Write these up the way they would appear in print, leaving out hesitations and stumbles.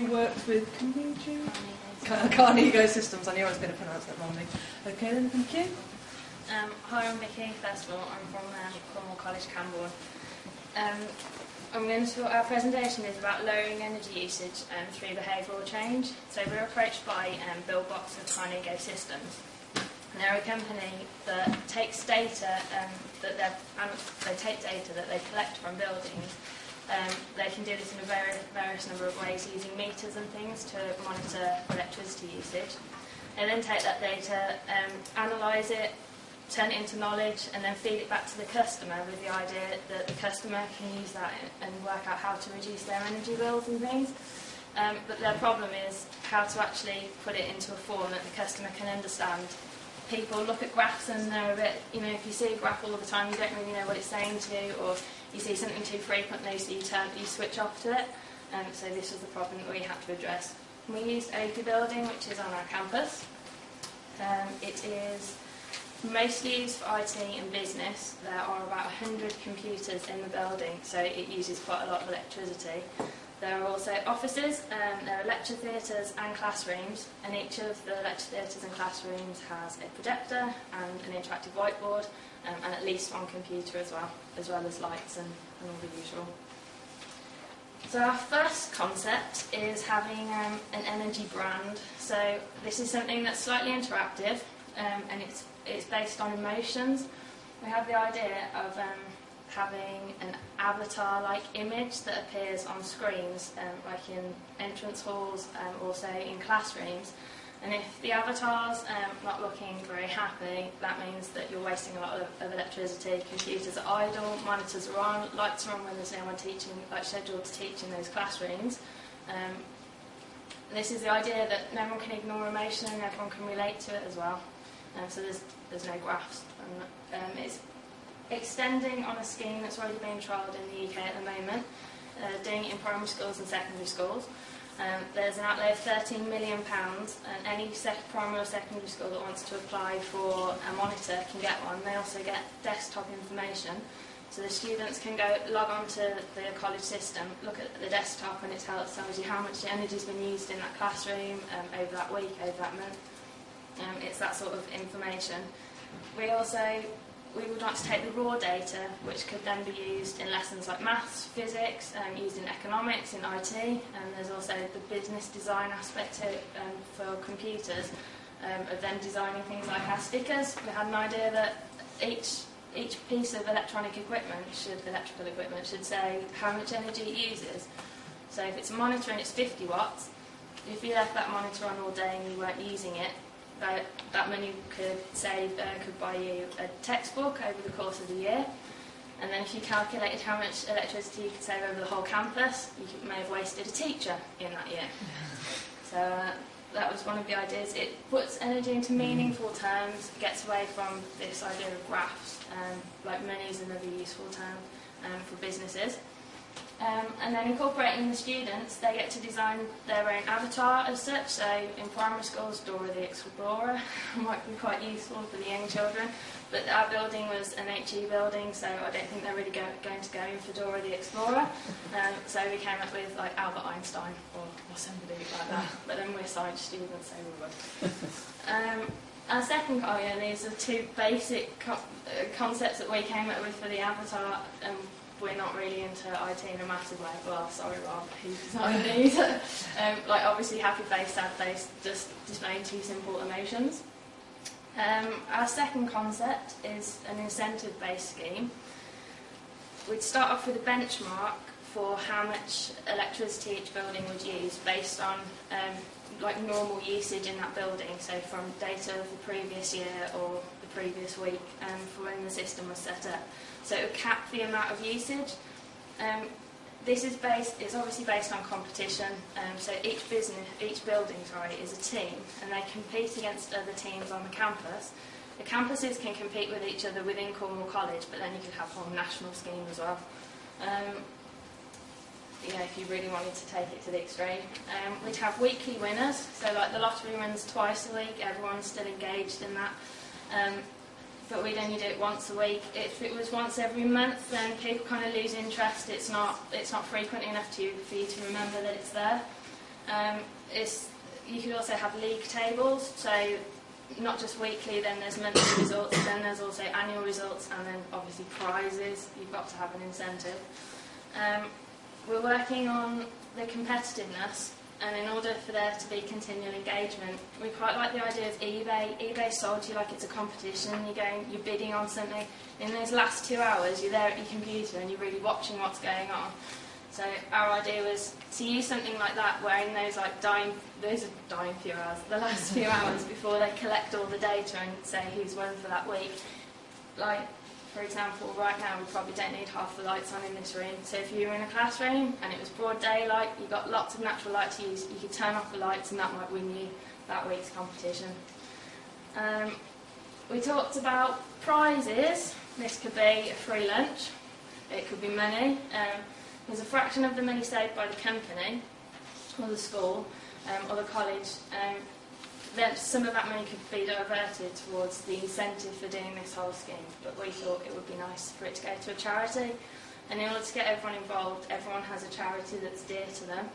Works with Carnego systems. I knew I was going to pronounce that wrongly. Okay then, thank you. Hi, I'm Vicky. First of all, I'm from Cornwall College, Camborne. Our presentation is about lowering energy usage through behavioural change. So we're approached by Bill Box of Carnego Systems. And they're a company that takes data that they collect from buildings. They can do this in a various number of ways, using meters and things to monitor electricity usage. They then take that data, analyse it, turn it into knowledge, and then feed it back to the customer with the idea that the customer can use that and work out how to reduce their energy bills and things. But their problem is how to actually put it into a form that the customer can understand. People look at graphs and they're a bit, if you see a graph all the time, you don't really know what it's saying to you, or you see something too frequently, so you switch off to it. So this was the problem that we had to address. We used OP building, which is on our campus. It is mostly used for IT and business. There are about 100 computers in the building, so it uses quite a lot of electricity. There are also offices, there are lecture theatres and classrooms, and each of the lecture theatres and classrooms has a projector and an interactive whiteboard, and at least one computer as well as lights and all the usual. So our first concept is having an energy brand. So this is something that's slightly interactive, and it's based on emotions. We have the idea of having an avatar-like image that appears on screens, like in entrance halls, also in classrooms. And if the avatar's not looking very happy, that means that you're wasting a lot of electricity. Computers are idle, monitors are on, lights are on when there's no one teaching, scheduled to teach in those classrooms. This is the idea that no one can ignore emotion and everyone can relate to it as well. So there's no graphs. It's extending on a scheme that's already being trialled in the UK at the moment, doing it in primary schools and secondary schools. There's an outlay of £13 million, and any primary or secondary school that wants to apply for a monitor can get one. They also get desktop information, so the students can log on to the college system, look at the desktop, and it tells you how much energy has been used in that classroom over that week, over that month. It's that sort of information. We would like to take the raw data, which could then be used in lessons like maths, physics, used in economics, in IT, and there's also the business design aspect to it for computers, of then designing things like our stickers. We had an idea that each piece of electrical equipment should say how much energy it uses. So if it's a monitor and it's 50 watts, if you left that monitor on all day and you weren't using it, that money could buy you a textbook over the course of the year. And then if you calculated how much electricity you could save over the whole campus, you may have wasted a teacher in that year. So that was one of the ideas. It puts energy into meaningful terms, gets away from this idea of graphs, like money is another useful term for businesses. And then incorporating the students, they get to design their own avatar as such. So in primary schools, Dora the Explorer might be quite useful for the young children. But our building was an HE building, so I don't think they're really going to go in for Dora the Explorer. So we came up with like Albert Einstein or somebody like that. But then we're science students, so we would. Our second, these are two basic concepts that we came up with for the avatar. We're not really into IT in a massive way. Well, sorry, Rob, who designed these? Obviously, happy face, sad face, just displaying two simple emotions. Our second concept is an incentive-based scheme. We'd start off with a benchmark for how much electricity each building would use based on normal usage in that building, so from data of the previous year or the previous week for when the system was set up. So it would cap the amount of usage. This is obviously based on competition. So each building is a team, and they compete against other teams on the campus. The campuses can compete with each other within Cornwall College, but then you could have a whole national scheme as well. If you really wanted to take it to the extreme. We'd have weekly winners, so like the lottery runs twice a week, everyone's still engaged in that. But we'd only do it once a week. If it was once every month, then people kind of lose interest. It's not frequent enough for you to remember that it's there. You could also have league tables, so not just weekly, then there's monthly results, then there's also annual results, and then obviously prizes. You've got to have an incentive. We're working on the competitiveness, and in order for there to be continual engagement, we quite like the idea of eBay. eBay's sold to you like it's a competition. You're bidding on something. In those last 2 hours, you're there at your computer and you're really watching what's going on. So our idea was to use something like that, where in those dying few hours, the last few hours before they collect all the data and say who's won for that week. Like, for example, right now we probably don't need half the lights on in this room. So if you were in a classroom and it was broad daylight, you got lots of natural light to use, you could turn off the lights and that might win you that week's competition. We talked about prizes. This could be a free lunch, it could be money. There's a fraction of the money saved by the company or the school or the college. Then some of that money could be diverted towards the incentive for doing this whole scheme, but we thought it would be nice for it to go to a charity. And in order to get everyone involved, everyone has a charity that's dear to them.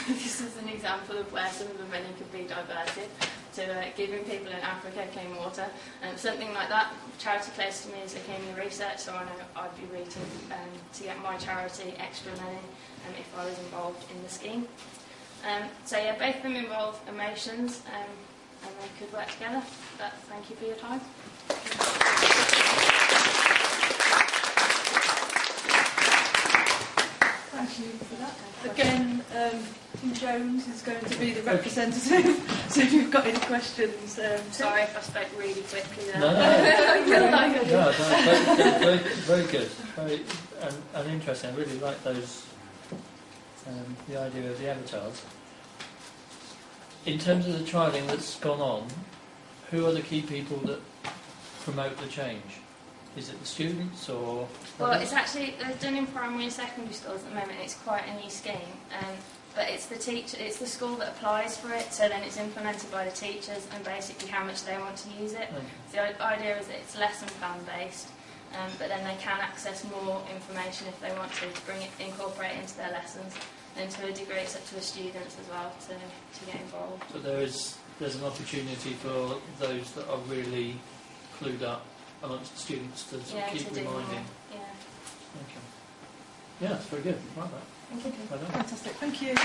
This is an example of where some of the money could be diverted to giving people in Africa clean water. Something like that. Charity close to me is leukemia research, so I know I'd be rooting to get my charity extra money if I was involved in the scheme. So yeah, both of them involve emotions and they could work together. But thank you for your time. Thank you for that. Again, Tim Jones is going to be the representative, so if you've got any questions... Sorry if I spoke really quickly there. Very good. Very and interesting. I really like those, the idea of the avatars. In terms of the trialling that's gone on, who are the key people that promote the change? Is it the students or...? Well, it's actually done in primary and secondary schools at the moment. It's quite a new scheme, but it's the school that applies for it, so then it's implemented by the teachers and basically how much they want to use it. Okay. So the idea is that it's lesson plan based, but then they can access more information if they want to incorporate it into their lessons, and to a degree it's up to the students as well to get involved. So there's an opportunity for those that are really clued up amongst the students to sort of keep reminding. Yeah. Okay. Yeah, that's very good. Like that. Thank you. Well done. Fantastic. Thank you.